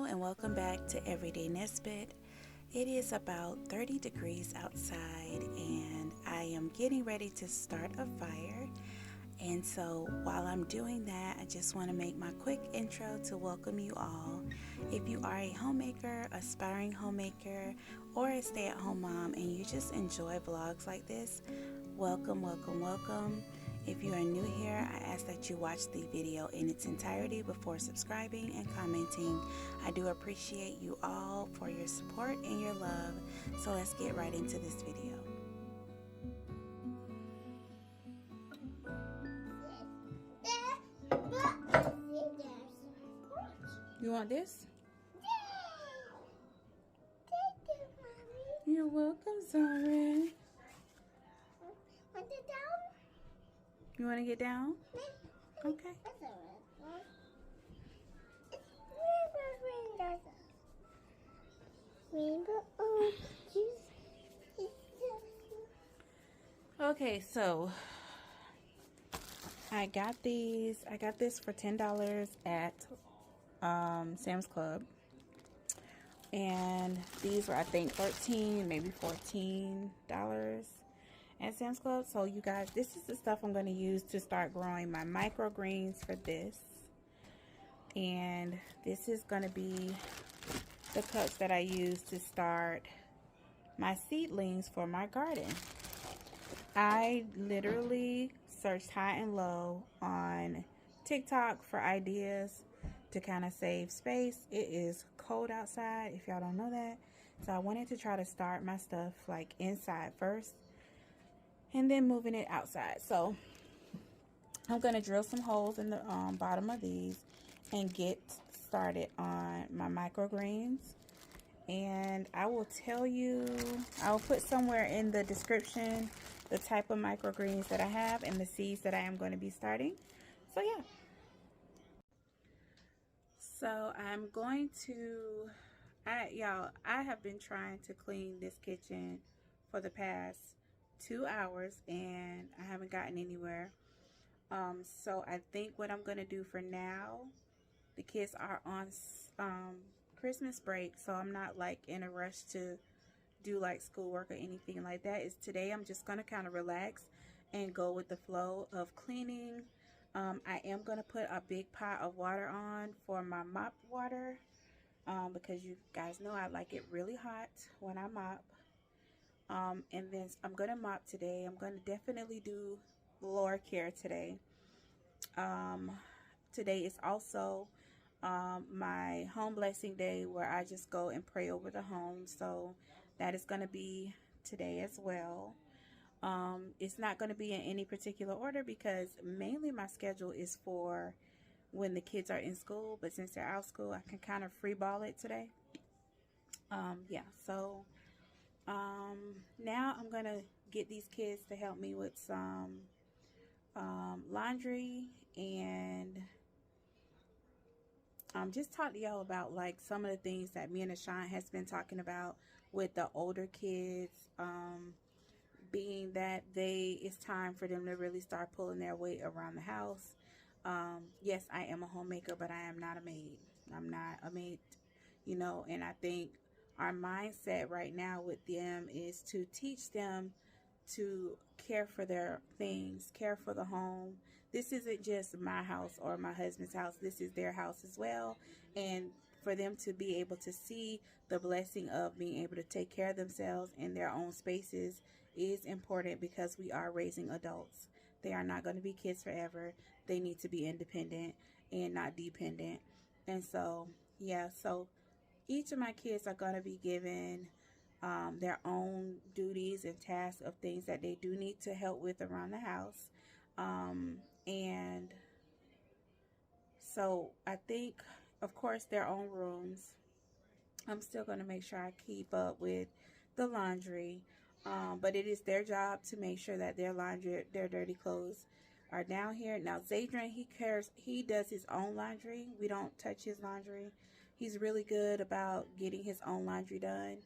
and welcome back to Everyday Nesbitt. It is about 30 degrees outside and I am getting ready to start a fire. And so while I'm doing that, I just want to make my quick intro to welcome you all. If you are a homemaker, aspiring homemaker, or a stay-at-home mom and you just enjoy vlogs like this, welcome, welcome, welcome. If you are new here, I ask that you watch the video in its entirety before subscribing and commenting. I do appreciate you all for your support and your love. So let's get right into this video. You want this? You're welcome, Zoran. You want to get down? Okay. Okay, so I got these. I got this for $10 at Sam's Club. And these were, I think, $13, maybe $14 at Sam's Club. So you guys, this is the stuff I'm going to use to start growing my microgreens for this. And this is going to be the cups that I use to start my seedlings for my garden. I literally searched high and low on TikTok for ideas to kind of save space. It is cold outside, if y'all don't know that. So I wanted to try to start my stuff like inside first and then moving it outside. So I'm going to drill some holes in the bottom of these and get started on my microgreens. And I will tell you, I'll put somewhere in the description the type of microgreens that I have and the seeds that I am going to be starting. So yeah. So I'm going to, y'all, I have been trying to clean this kitchen for the past 2 hours and I haven't gotten anywhere. So I think what I'm going to do for now, the kids are on Christmas break, so I'm not like in a rush to do like schoolwork or anything like that. Is today I'm just going to kind of relax and go with the flow of cleaning. I am going to put a big pot of water on for my mop water because you guys know I like it really hot when I mop. And then I'm going to mop today. I'm going to definitely do floor care today. Today is also my home blessing day where I just go and pray over the home. So that is going to be today as well. It's not going to be in any particular order because mainly my schedule is for when the kids are in school, but since they're out of school, I can kind of free ball it today. Yeah, so now I'm going to get these kids to help me with some laundry and just talk to y'all about like some of the things that me and Ashawn has been talking about with the older kids, being that it's time for them to really start pulling their weight around the house. Yes, I am a homemaker, but I am not a maid. I'm not a maid, you know, and I think our mindset right now with them is to teach them to care for their things, care for the home. This isn't just my house or my husband's house. This is their house as well. And for them to be able to see the blessing of being able to take care of themselves in their own spaces is important because we are raising adults. They are not going to be kids forever. They need to be independent and not dependent. And so, yeah, so each of my kids are going to be given their own duties and tasks of things that they do need to help with around the house. And so I think, of course, their own rooms. I'm still going to make sure I keep up with the laundry. But it is their job to make sure that their laundry, their dirty clothes are down here. Now, Zadrian, he does his own laundry. We don't touch his laundry. He's really good about getting his own laundry done.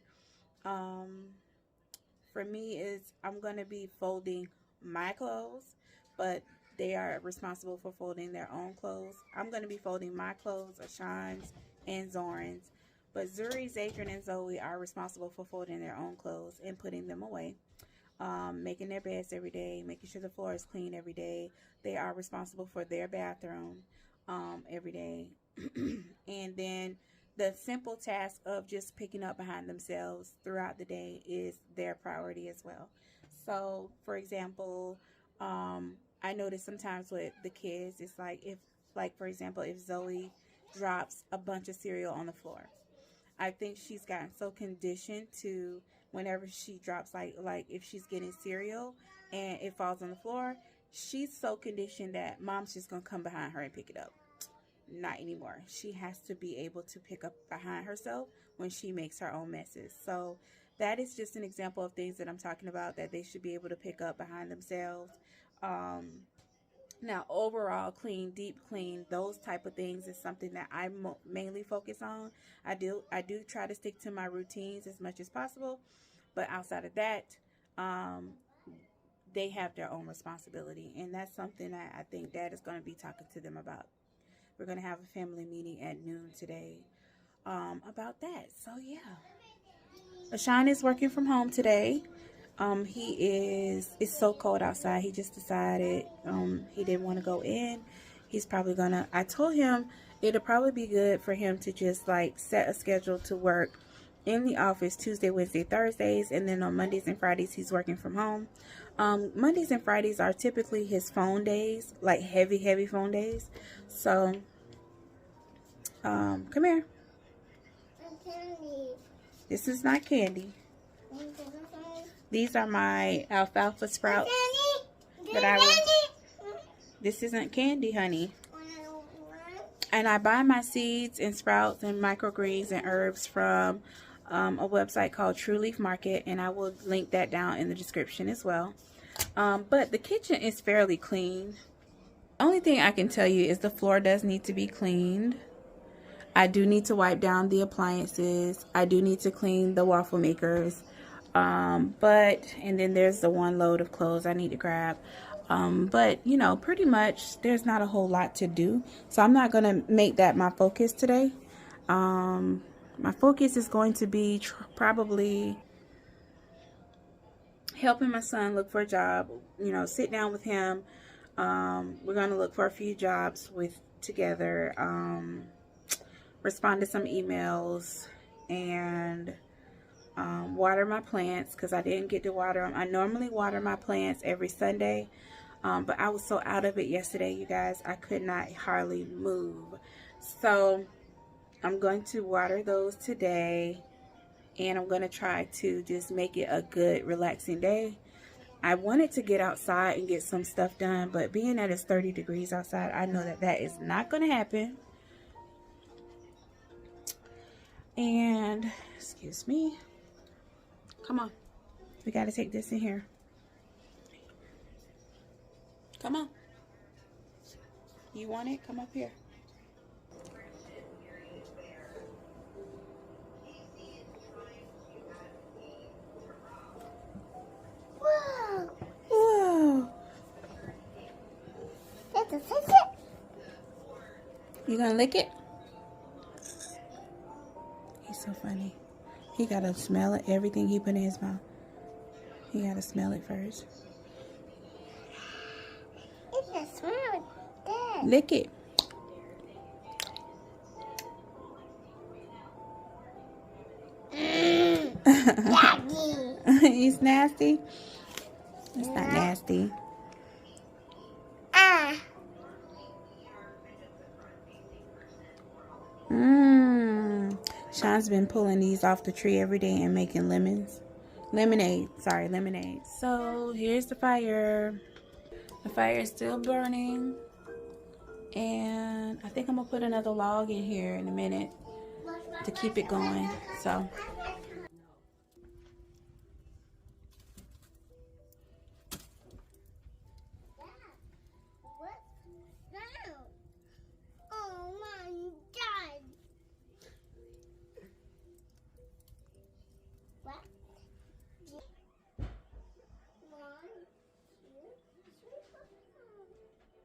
For me, I'm going to be folding my clothes, but they are responsible for folding their own clothes. I'm going to be folding my clothes, Ashan's, and Zoran's. But Zuri, Zadrian, and Zoe are responsible for folding their own clothes and putting them away. Making their beds every day, making sure the floor is clean every day. They are responsible for their bathroom every day. And then the simple task of just picking up behind themselves throughout the day is their priority as well. So, for example, I notice sometimes with the kids, it's like for example, if Zoe drops a bunch of cereal on the floor, I think she's gotten so conditioned to whenever she drops, like if she's getting cereal and it falls on the floor, she's so conditioned that mom's just gonna come behind her and pick it up. Not anymore. She has to be able to pick up behind herself when she makes her own messes. So that is just an example of things that I'm talking about that they should be able to pick up behind themselves. Now, overall clean, deep clean, those type of things is something that I mainly focus on. I do try to stick to my routines as much as possible, but outside of that, they have their own responsibility, and that's something that I think Dad is going to be talking to them about. We're going to have a family meeting at noon today about that. So yeah, Ashan is working from home today. It's so cold outside. He just decided he didn't want to go in. He's probably gonna, I told him it'll probably be good for him to just like set a schedule to work in the office Tuesday, Wednesday, Thursdays, and then on Mondays and Fridays he's working from home. Mondays and Fridays are typically his phone days, like heavy phone days. So come here. This is not candy. These are my alfalfa sprouts that I will. This isn't candy, honey. And I buy my seeds and sprouts and microgreens and herbs from a website called True Leaf Market, and I will link that down in the description as well. But the kitchen is fairly clean. Only thing I can tell you is the floor does need to be cleaned. I do need to wipe down the appliances. I do need to clean the waffle makers. And then there's the one load of clothes I need to grab. But you know, pretty much there's not a whole lot to do. So I'm not going to make that my focus today. My focus is going to be probably helping my son look for a job, you know, sit down with him. We're going to look for a few jobs together, respond to some emails, and water my plants because I didn't get to water them. I normally water my plants every Sunday, but I was so out of it yesterday, you guys, I could not hardly move. So I'm going to water those today, and I'm going to try to just make it a good, relaxing day. I wanted to get outside and get some stuff done, but being that it's 30 degrees outside, I know that that is not going to happen. And, excuse me. Come on. We got to take this in here. Come on. You want it? Come up here. Whoa. Whoa. That's a ticket. You gonna lick it? He's so funny. He gotta smell it, everything he put in his mouth. He gotta smell it first. It can smell good. Lick it. Daddy. He's nasty. It's not nasty. Ah. Sean's been pulling these off the tree every day and making lemonade. So here's the fire. The fire is still burning, and I think I'm gonna put another log in here in a minute to keep it going. So Oh my God. What? 1, 2, 3, 4, 5.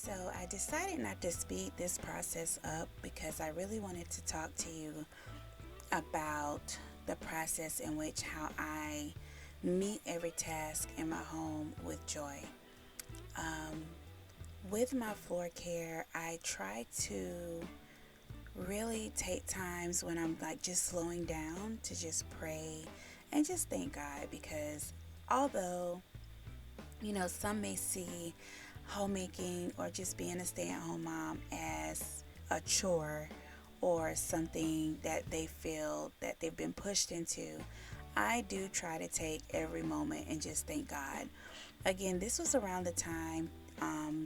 So I decided not to speed this process up because I really wanted to talk to you about the process in which how I meet every task in my home with joy. Um, with my floor care, I try to really take times when I'm like just slowing down to just pray and just thank God, because although some may see homemaking or just being a stay-at-home mom as a chore or something that they feel that they've been pushed into, I do try to take every moment and just thank God. Again, this was around the time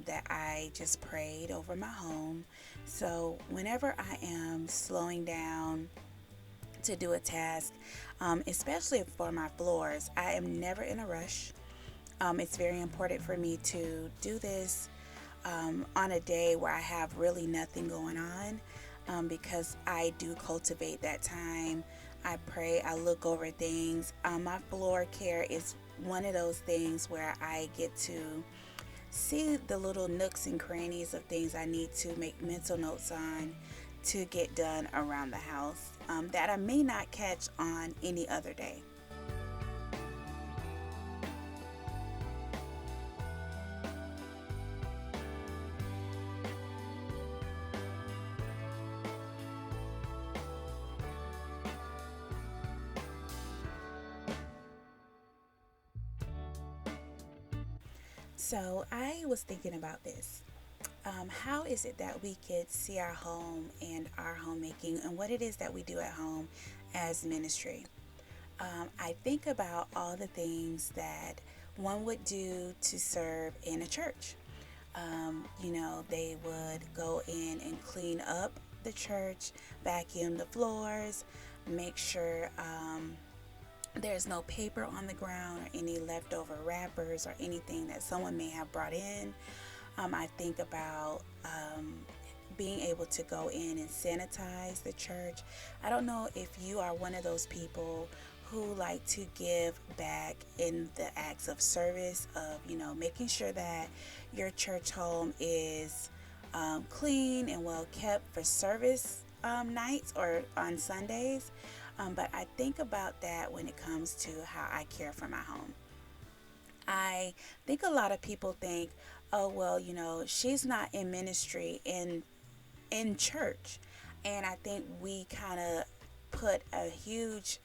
that I just prayed over my home. So whenever I am slowing down to do a task, especially for my floors, I am never in a rush. It's very important for me to do this on a day where I have really nothing going on, because I do cultivate that time. I pray, I look over things. My floor care is one of those things where I get to see the little nooks and crannies of things I need to make mental notes on to get done around the house, that I may not catch on any other day. So I was thinking about this. How is it that we could see our home and our homemaking and what it is that we do at home as ministry? I think about all the things that one would do to serve in a church. They would go in and clean up the church, vacuum the floors, make sure there's no paper on the ground or any leftover wrappers or anything that someone may have brought in. I think about being able to go in and sanitize the church. I don't know if you are one of those people who like to give back in the acts of service of, making sure that your church home is clean and well kept for service nights or on Sundays. But I think about that when it comes to how I care for my home. I think a lot of people think, oh, well, she's not in ministry in church. And I think we kind of put a huge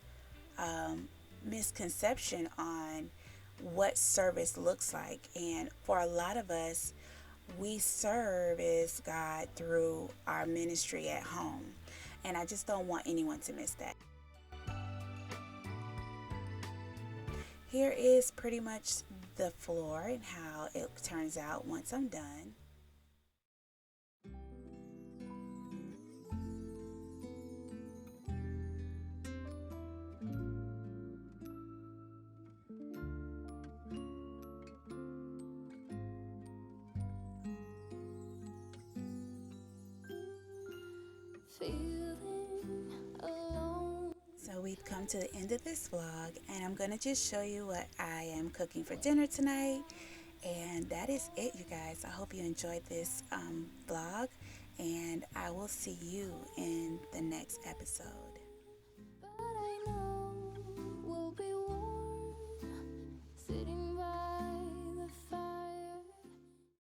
misconception on what service looks like. And for a lot of us, we service God through our ministry at home. And I just don't want anyone to miss that. Here is pretty much the floor and how it turns out once I'm done. So we've come to the end of this vlog, and I'm going to just show you what I am cooking for dinner tonight. And that is it, you guys. I hope you enjoyed this vlog, and I will see you in the next episode.